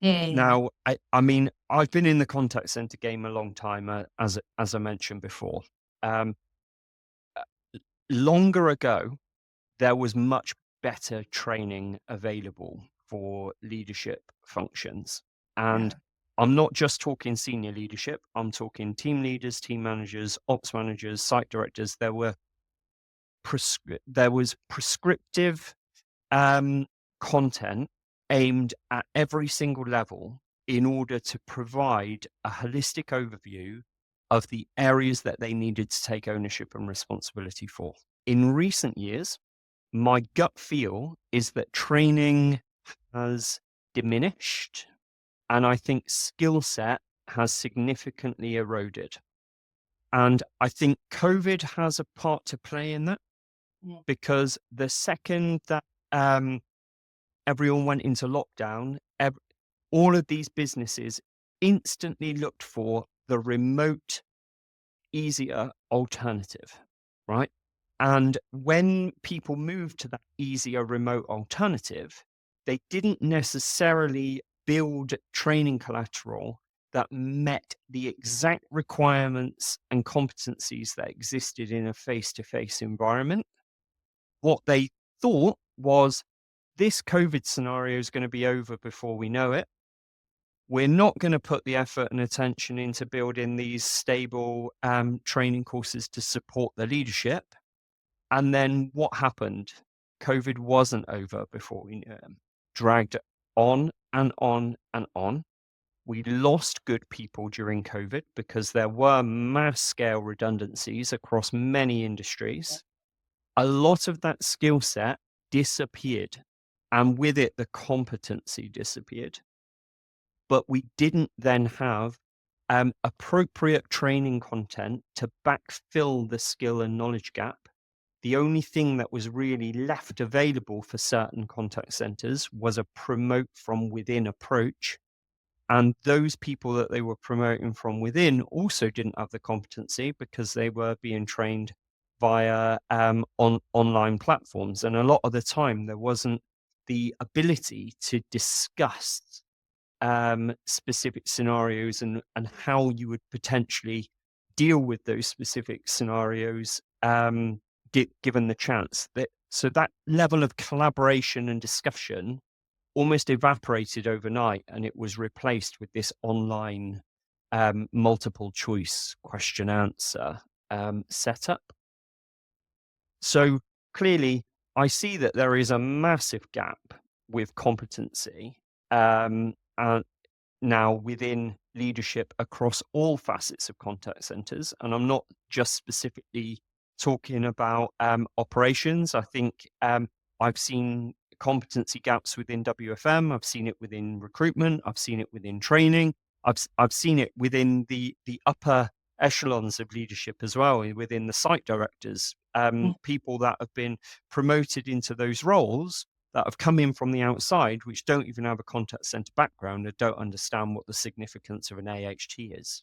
Mm. Now, I mean, I've been in the contact center game a long time, as I mentioned before. Um, uh, Longer ago, there was much better training available for leadership functions. And Yeah. I'm not just talking senior leadership, I'm talking team leaders, team managers, ops managers, site directors. There was prescriptive um, content aimed at every single level in order to provide a holistic overview of the areas that they needed to take ownership and responsibility for. In recent years, my gut feel is that training has diminished, and I think skill set has significantly eroded. And I think COVID has a part to play in that, Mm. because the second that um, everyone went into lockdown, all of these businesses instantly looked for the remote, easier alternative, right? And when people moved to that easier remote alternative, they didn't necessarily build training collateral that met the exact requirements and competencies that existed in a face to face environment. What they thought was, this COVID scenario is going to be over before we know it. We're not going to put the effort and attention into building these stable training courses to support the leadership. And then what happened? COVID wasn't over before we knew it. Dragged on and on and on. We lost good people during COVID because there were mass scale redundancies across many industries. A lot of that skill set disappeared, and with it, the competency disappeared. But we didn't then have appropriate training content to backfill the skill and knowledge gap. The only thing that was really left available for certain contact centers was a promote from within approach. And those people that they were promoting from within also didn't have the competency because they were being trained via online platforms. And a lot of the time, there wasn't the ability to discuss specific scenarios and how you would potentially deal with those specific scenarios, given the chance. So that level of collaboration and discussion almost evaporated overnight, and it was replaced with this online multiple choice question answer setup. So clearly, I see that there is a massive gap with competency and now within leadership across all facets of contact centers. And I'm not just specifically talking about operations. I think I've seen competency gaps within WFM. I've seen it within recruitment. I've seen it within training. I've seen it within the upper echelons of leadership as well, within the site directors, Mm. people that have been promoted into those roles that have come in from the outside, which don't even have a contact center background and don't understand what the significance of an AHT is.